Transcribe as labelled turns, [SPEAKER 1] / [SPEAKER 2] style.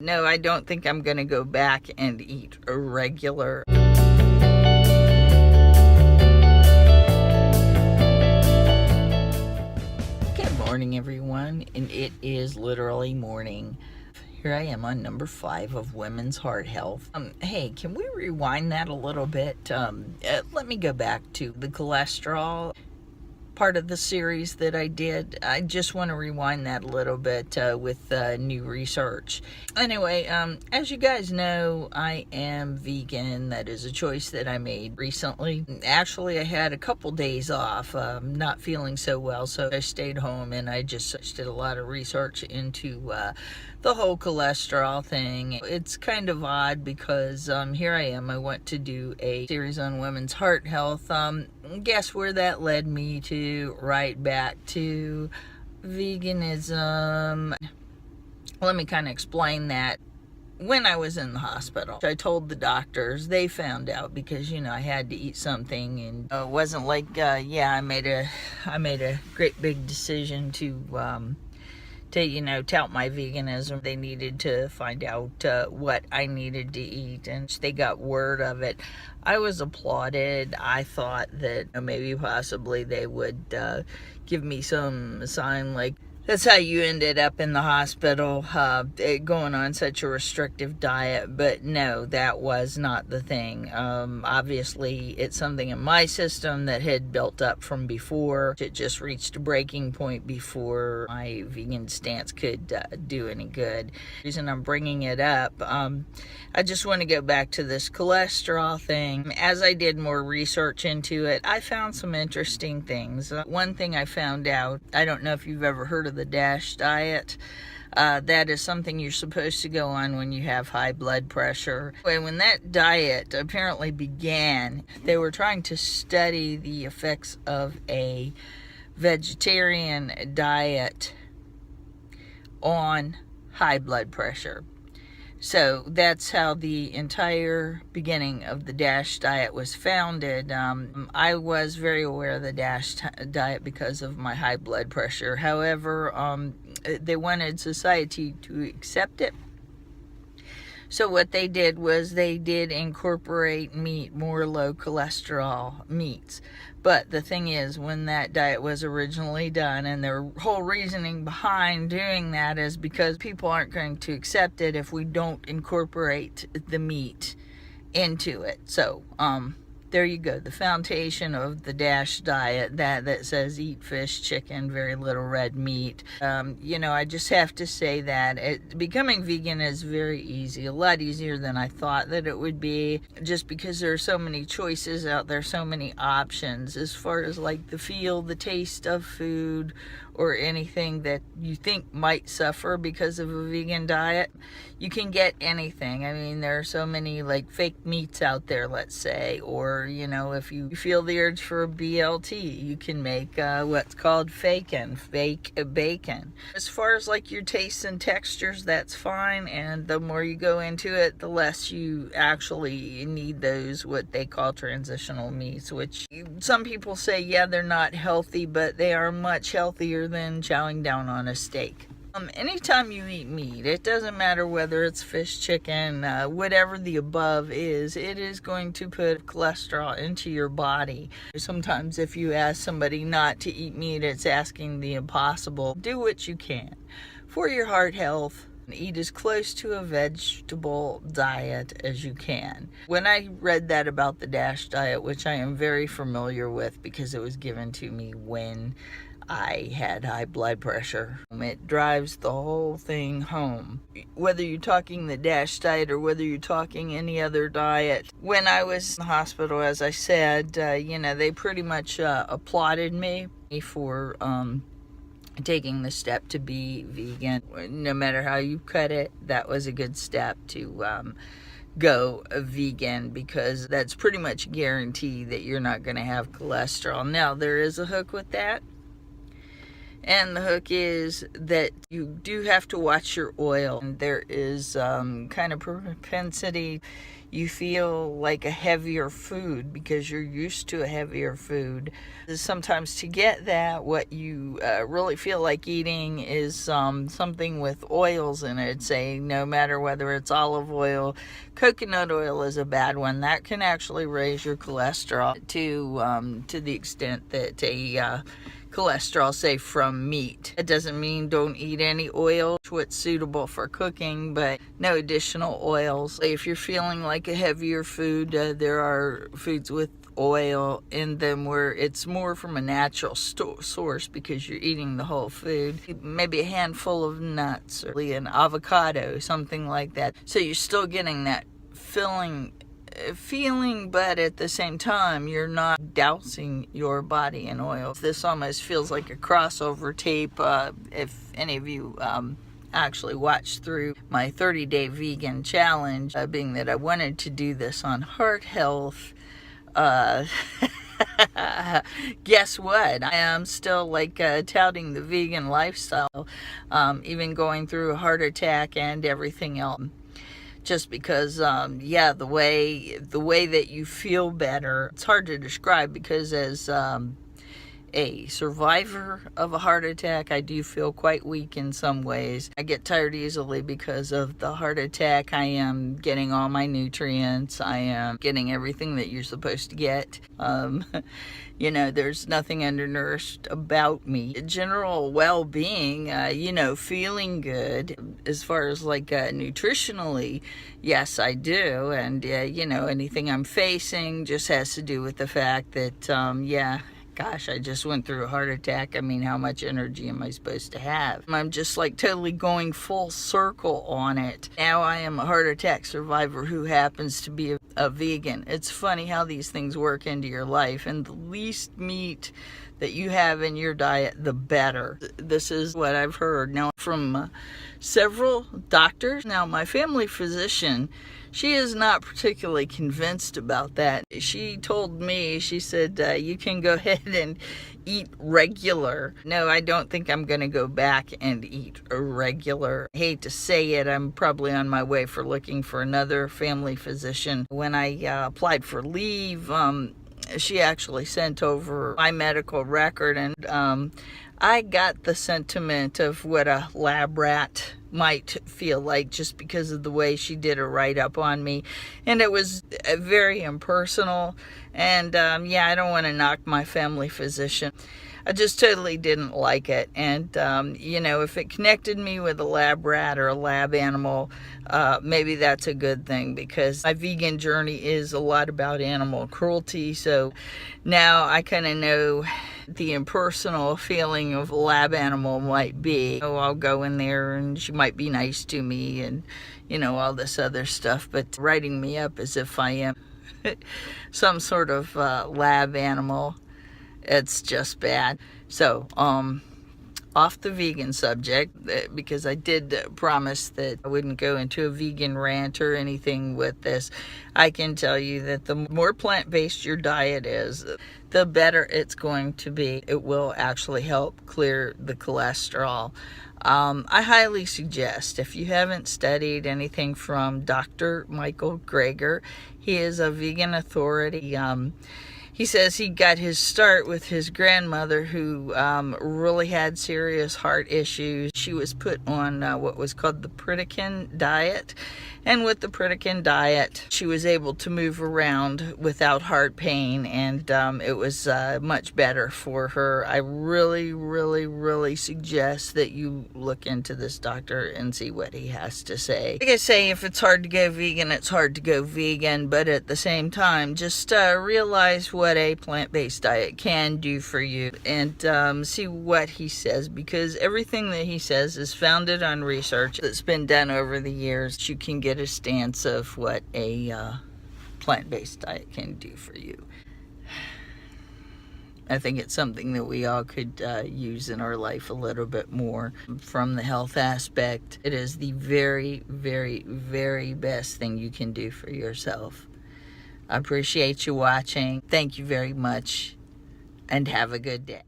[SPEAKER 1] No, I don't think I'm going to go back and eat a regular. Good morning, everyone, and it is literally morning. Here I am on number 5 of Women's Heart Health. Hey, can we rewind that a little bit? Let me go back to the cholesterol part of the series that I did. I just want to rewind that a little bit with new research. Anyway, as you guys know, I am vegan. That is a choice that I made recently. Actually, I had a couple days off, not feeling so well, so I stayed home and I just did a lot of research into the whole cholesterol thing. It's kind of odd because here I am. I want to do a series on women's heart health. Guess where that led me to? Right back to veganism. Let me kind of explain that. When I was in the hospital, I told the doctors. They found out because I had to eat something, and it wasn't like I made a great big decision to tout my veganism. They needed to find out what I needed to eat, and they got word of it. I was applauded. I thought that maybe possibly they would give me some sign like, that's how you ended up in the hospital, going on such a restrictive diet. But no, that was not the thing. Obviously, it's something in my system that had built up from before. It just reached a breaking point before my vegan stance could do any good. The reason I'm bringing it up, I just want to go back to this cholesterol thing. As I did more research into it, I found some interesting things. One thing I found out, I don't know if you've ever heard of the DASH diet. That is something you're supposed to go on when you have high blood pressure. When that diet apparently began, they were trying to study the effects of a vegetarian diet on high blood pressure. So that's how the entire beginning of the DASH diet was founded. I was very aware of the DASH diet because of my high blood pressure. However, they wanted society to accept it. So what they did was they did incorporate meat, more low cholesterol meats. But the thing is, when that diet was originally done, and their whole reasoning behind doing that is because people aren't going to accept it if we don't incorporate the meat into it. So, there you go, the foundation of the DASH diet, that says eat fish, chicken, very little red meat. I just have to say that becoming vegan is very easy, a lot easier than I thought that it would be, just because there are so many choices out there, so many options as far as like the feel, the taste of food, or anything that you think might suffer because of a vegan diet. You can get anything. I mean, there are so many like fake meats out there, let's say, or if you feel the urge for a BLT, you can make what's called fake bacon. As far as like your tastes and textures, that's fine, and the more you go into it, the less you actually need those what they call transitional meats, which some people say, yeah, they're not healthy, but they are much healthier than chowing down on a steak. Anytime you eat meat, it doesn't matter whether it's fish, chicken, whatever the above is, it is going to put cholesterol into your body. Sometimes if you ask somebody not to eat meat, it's asking the impossible. Do what you can for your heart health. Eat as close to a vegetable diet as you can. When I read that about the DASH diet, which I am very familiar with because it was given to me when I had high blood pressure, it drives the whole thing home. Whether you're talking the DASH diet or whether you're talking any other diet. When I was in the hospital, as I said, they pretty much applauded me for taking the step to be vegan. No matter how you cut it, that was a good step to go vegan, because that's pretty much a guarantee that you're not going to have cholesterol. Now, there is a hook with that. And the hook is that you do have to watch your oil. And there is kind of propensity. You feel like a heavier food because you're used to a heavier food. Sometimes to get that, what you really feel like eating is something with oils in it. Say, no matter whether it's olive oil, coconut oil is a bad one. That can actually raise your cholesterol to the extent that cholesterol, say, from meat. It doesn't mean don't eat any oil, what's suitable for cooking, but no additional oils. If you're feeling like a heavier food, there are foods with oil in them where it's more from a natural source because you're eating the whole food. Maybe a handful of nuts or an avocado, something like that. So you're still getting that feeling, but at the same time you're not dousing your body in oil. This almost feels like a crossover tape. If any of you actually watched through my 30-day vegan challenge, being that I wanted to do this on heart health, guess what? I am still touting the vegan lifestyle, even going through a heart attack and everything else. Just because, the way that you feel better, it's hard to describe because as a survivor of a heart attack, I do feel quite weak in some ways. I get tired easily because of the heart attack. I am getting all my nutrients. I am getting everything that you're supposed to get. There's nothing undernourished about me. General well-being, feeling good as far as nutritionally, yes, I do. And, anything I'm facing just has to do with the fact that, gosh, I just went through a heart attack. I mean, how much energy am I supposed to have? I'm just totally going full circle on it. Now I am a heart attack survivor who happens to be a vegan. It's funny how these things work into your life, and the least meat that you have in your diet, the better. This is what I've heard now from several doctors. Now, my family physician, she is not particularly convinced about that. She told me, she said, you can go ahead and eat regular. No, I don't think I'm going to go back and eat a regular. I hate to say it, I'm probably on my way for looking for another family physician. When I applied for leave, she actually sent over my medical record, and I got the sentiment of what a lab rat might feel like just because of the way she did a write-up on me. And it was very impersonal. And I don't want to knock my family physician. I just totally didn't like it. And, if it connected me with a lab rat or a lab animal, maybe that's a good thing, because my vegan journey is a lot about animal cruelty. So now I kind of know the impersonal feeling of a lab animal might be. Oh, I'll go in there and she might be nice to me and, all this other stuff. But writing me up as if I am some sort of lab animal, it's just bad. So, off the vegan subject, because I did promise that I wouldn't go into a vegan rant or anything with this. I can tell you that the more plant-based your diet is, the better it's going to be. It will actually help clear the cholesterol. I highly suggest, if you haven't studied anything from Dr. Michael Greger, he is a vegan authority. He says he got his start with his grandmother, who really had serious heart issues. She was put on what was called the Pritikin diet. And with the Pritikin diet, she was able to move around without heart pain, and it was much better for her. I really, really, really suggest that you look into this doctor and see what he has to say. Like I say, if it's hard to go vegan, it's hard to go vegan, but at the same time, just realize what a plant-based diet can do for you, and see what he says, because everything that he says is founded on research that's been done over the years. You can get a stance of what a plant-based diet can do for you. I think it's something that we all could use in our life a little bit more. From the health aspect, it is the very, very, very best thing you can do for yourself. I appreciate you watching. Thank you very much, and have a good day.